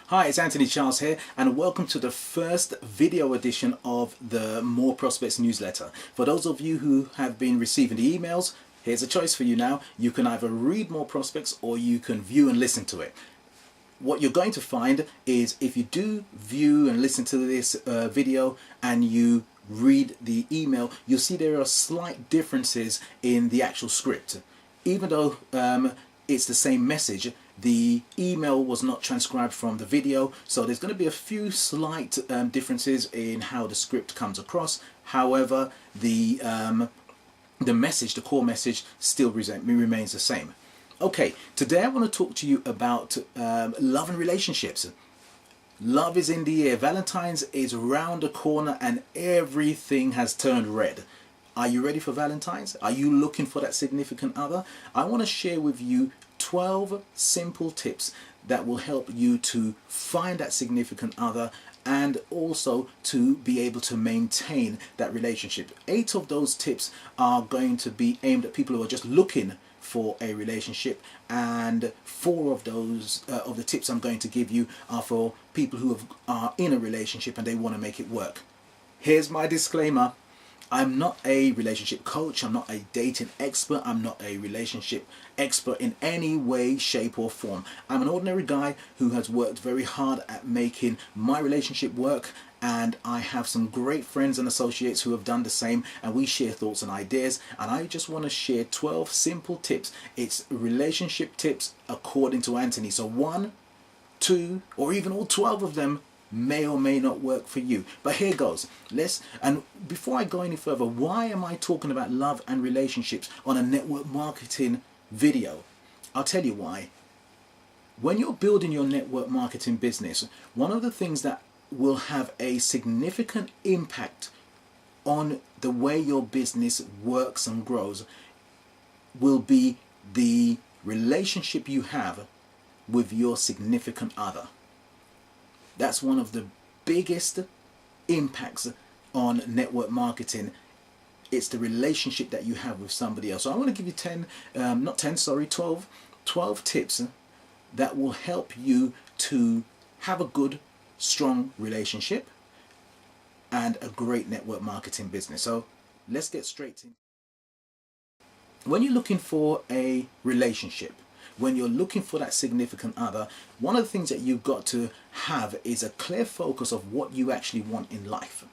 Hi, it's Anthony Charles here, and welcome to the first video edition of the More Prospects newsletter. For those of you who have been receiving the emails, here's a choice for you now. You can either read More Prospects or you can view and listen to it. What you're going to find is if you do view and listen to this video and you read the email, you'll see there are slight differences in the actual script. Even though it's the same message, the email was not transcribed from the video, so there's going to be a few slight differences in how the script comes across. However, the message, the core message, still remains the same. Okay, today I want to talk to you about love and relationships. Love is in the air. Valentine's is around the corner and everything has turned red. Are you ready for Valentine's? Are you looking for that significant other? I want to share with you 12 simple tips that will help you to find that significant other and also to be able to maintain that relationship. 8 of those tips are going to be aimed at people who are just looking for a relationship, and 4 of those of the tips I'm going to give you are for people who are in a relationship and they want to make it work. Here's my disclaimer. I'm not a relationship coach, I'm not a dating expert, I'm not a relationship expert in any way, shape or form. I'm an ordinary guy who has worked very hard at making my relationship work, and I have some great friends and associates who have done the same, and we share thoughts and ideas, and I just want to share 12 simple tips. It's relationship tips according to Anthony. So 1, 2 or even all 12 of them may or may not work for you, but here goes. And before I go any further, why am I talking about love and relationships on a network marketing video? I'll tell you why. When you're building your network marketing business, one of the things that will have a significant impact on the way your business works and grows will be the relationship you have with your significant other. That's one of the biggest impacts on network marketing. It's the relationship that you have with somebody else. So I want to give you 12 tips that will help you to have a good, strong relationship and a great network marketing business. So let's get straight in. When you're looking for a relationship, when you're looking for that significant other, one of the things that you've got to have is a clear focus of what you actually want in life.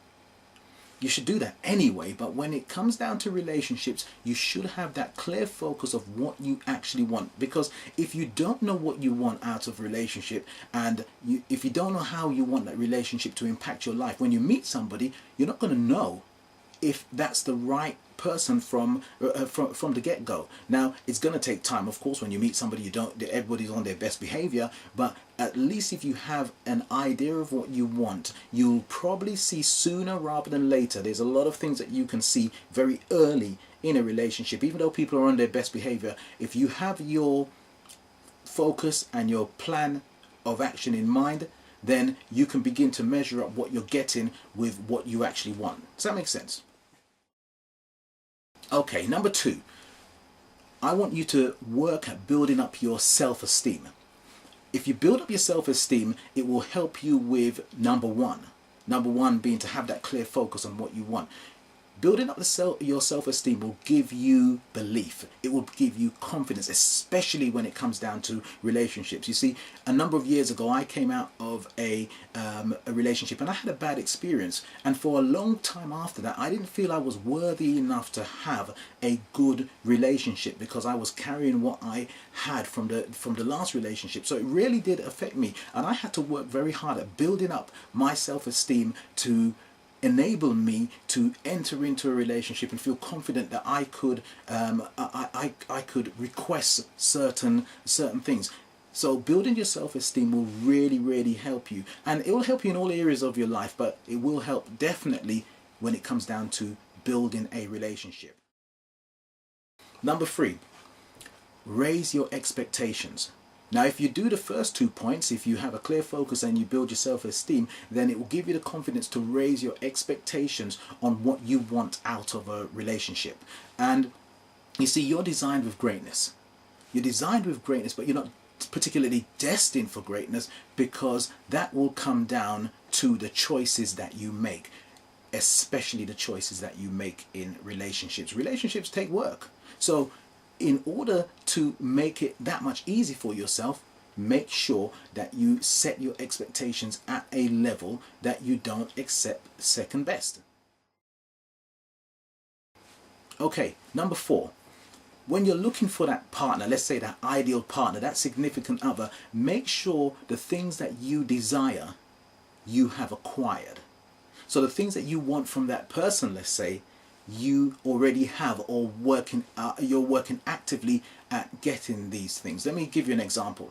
You should do that anyway, but when it comes down to relationships, you should have that clear focus of what you actually want. Because if you don't know what you want out of a relationship, and if you don't know how you want that relationship to impact your life, when you meet somebody, you're not going to know if that's the right person from the get-go. Now, it's going to take time. Of course, when you meet somebody, everybody's on their best behavior, but at least if you have an idea of what you want, you'll probably see sooner rather than later. There's a lot of things that you can see very early in a relationship. Even though people are on their best behavior, if you have your focus and your plan of action in mind, then you can begin to measure up what you're getting with what you actually want. Does that make sense? Okay, number 2, I want you to work at building up your self-esteem. If you build up your self-esteem, it will help you with number 1. Number 1 being to have that clear focus on what you want. Building up your self-esteem will give you belief. It will give you confidence, especially when it comes down to relationships. You see, a number of years ago, I came out of a relationship and I had a bad experience. And for a long time after that, I didn't feel I was worthy enough to have a good relationship because I was carrying what I had from the last relationship. So it really did affect me. And I had to work very hard at building up my self-esteem to enable me to enter into a relationship and feel confident that I could I could request certain things. So building your self-esteem will really help you, and it will help you in all areas of your life, but it will help definitely when it comes down to building a relationship. Number 3, raise your expectations. Now, if you do the first 2 points, if you have a clear focus and you build your self-esteem, then it will give you the confidence to raise your expectations on what you want out of a relationship. And you see, you're designed with greatness. You're designed with greatness, but you're not particularly destined for greatness, because that will come down to the choices that you make, especially the choices that you make in relationships. Relationships take work. So in order to make it that much easier for yourself, make sure that you set your expectations at a level that you don't accept second best. Okay, number 4. When you're looking for that partner, let's say that ideal partner, that significant other, make sure the things that you desire, you have acquired. So the things that you want from that person, let's say, you already have, or you're working actively at getting these things. Let me give you an example.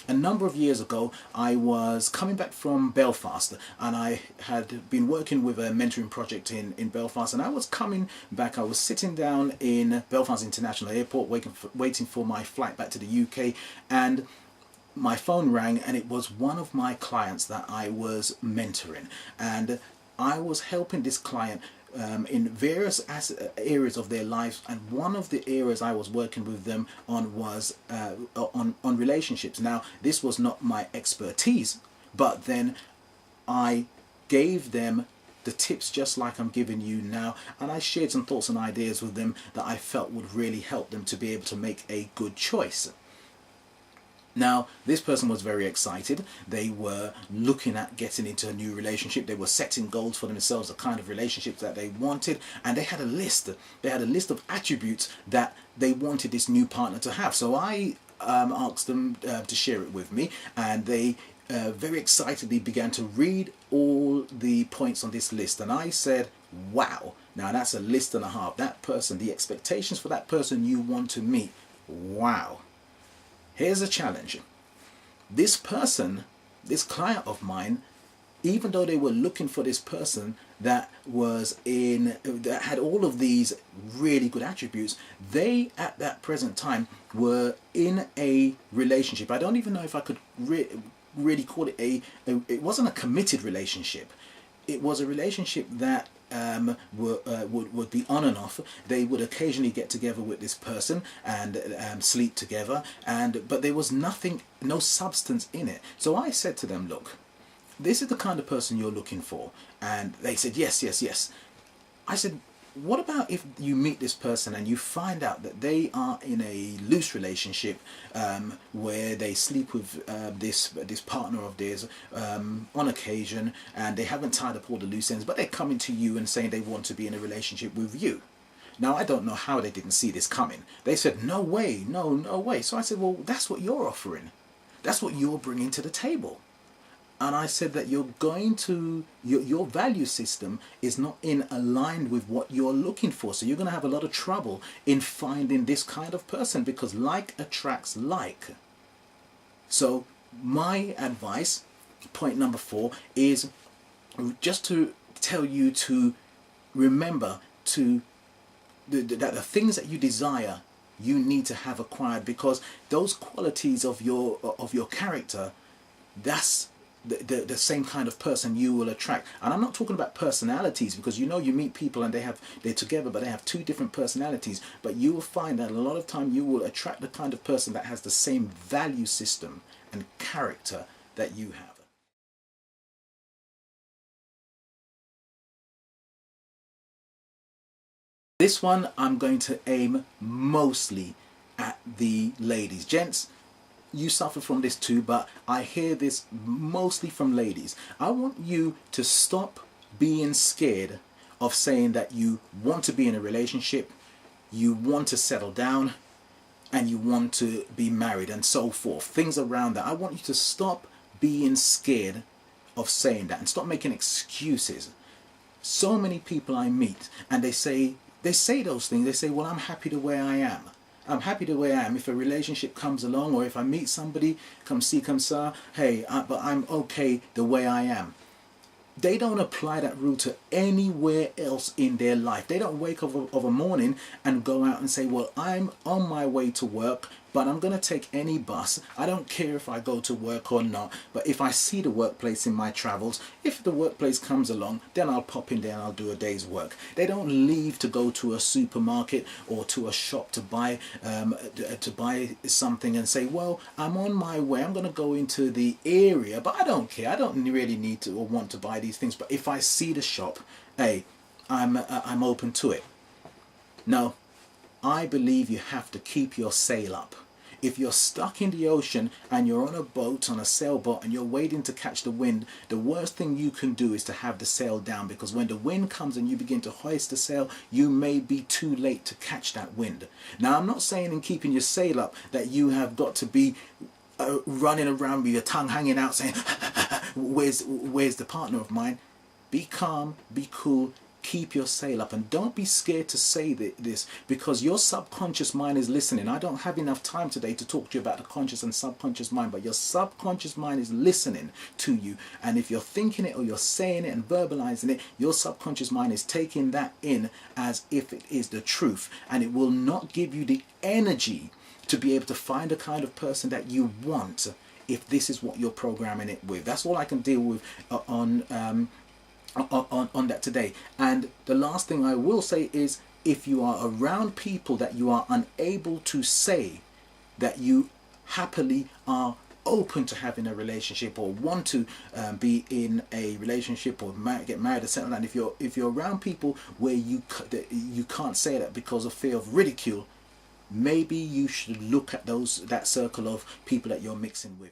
A number of years ago, I was coming back from Belfast, and I had been working with a mentoring project in Belfast, and I was coming back. I was sitting down in Belfast International Airport waiting for my flight back to the UK, and my phone rang, and it was one of my clients that I was mentoring, and I was helping this client in various areas of their lives, and one of the areas I was working with them on was on relationships. Now, this was not my expertise, but then I gave them the tips just like I'm giving you now, and I shared some thoughts and ideas with them that I felt would really help them to be able to make a good choice. Now, this person was very excited. They were looking at getting into a new relationship. They were setting goals for themselves, the kind of relationships that they wanted, and they had a list. They had a list of attributes that they wanted this new partner to have. So I asked them to share it with me, and they very excitedly began to read all the points on this list. And I said, wow, now that's a list and a half. That person, the expectations for that person you want to meet, wow. Here's a challenge. This person, this client of mine, even though they were looking for this person that had all of these really good attributes, they at that present time were in a relationship. I don't even know if I could really call it it wasn't a committed relationship. It was a relationship that would be on and off. They would occasionally get together with this person and sleep together, but there was no substance in it. So I said to them, look, this is the kind of person you're looking for. And they said, yes, yes, yes. I said, what about if you meet this person and you find out that they are in a loose relationship where they sleep with this partner of theirs on occasion, and they haven't tied up all the loose ends, but they're coming to you and saying they want to be in a relationship with you. Now, I don't know how they didn't see this coming. They said, no way, no way. So I said, well, that's what you're offering. That's what you're bringing to the table. And I said that you're going to, your value system is not aligned with what you're looking for. So you're going to have a lot of trouble in finding this kind of person, because like attracts like. So my advice, point number 4, is just to tell you to remember that the things that you desire, you need to have acquired, because those qualities of your character, that's the same kind of person you will attract. And I'm not talking about personalities, because you meet people and they're together but they have 2 different personalities, but you will find that a lot of time you will attract the kind of person that has the same value system and character that you have. This one I'm going to aim mostly at the ladies. Gents, you suffer from this too, but I hear this mostly from ladies. I want you to stop being scared of saying that you want to be in a relationship, you want to settle down, and you want to be married and so forth. Things around that. I want you to stop being scared of saying that and stop making excuses. So many people I meet, and they say those things. They say, well, I'm happy the way I am. I'm happy the way I am. If a relationship comes along, or if I meet somebody, come see, come saw, hey, but I'm okay the way I am. They don't apply that rule to anywhere else in their life. They don't wake up of a morning and go out and say, well, I'm on my way to work but I'm going to take any bus. I don't care if I go to work or not, but if I see the workplace in my travels, if the workplace comes along, then I'll pop in there and I'll do a day's work. They don't leave to go to a supermarket or to a shop to buy something and say, well, I'm on my way, I'm going to go into the area, but I don't care, I don't really need to or want to buy these things, but if I see the shop, hey, I'm open to it. No, I believe you have to keep your sail up. If you're stuck in the ocean and you're on a boat, on a sailboat, and you're waiting to catch the wind, the worst thing you can do is to have the sail down, because when the wind comes and you begin to hoist the sail, you may be too late to catch that wind. Now, I'm not saying in keeping your sail up that you have got to be running around with your tongue hanging out saying, where's the partner of mine? Be calm, be cool. Keep your sail up, and don't be scared to say this, because your subconscious mind is listening. I don't have enough time today to talk to you about the conscious and subconscious mind, but your subconscious mind is listening to you, and if you're thinking it or you're saying it and verbalizing it, your subconscious mind is taking that in as if it is the truth, and it will not give you the energy to be able to find the kind of person that you want if this is what you're programming it with. That's all I can deal with on that today. And the last thing I will say is, if you are around people that you are unable to say that you happily are open to having a relationship or want to be in a relationship or get married or settle down, if you're around people where you can't say that because of fear of ridicule, maybe you should look at that circle of people that you're mixing with.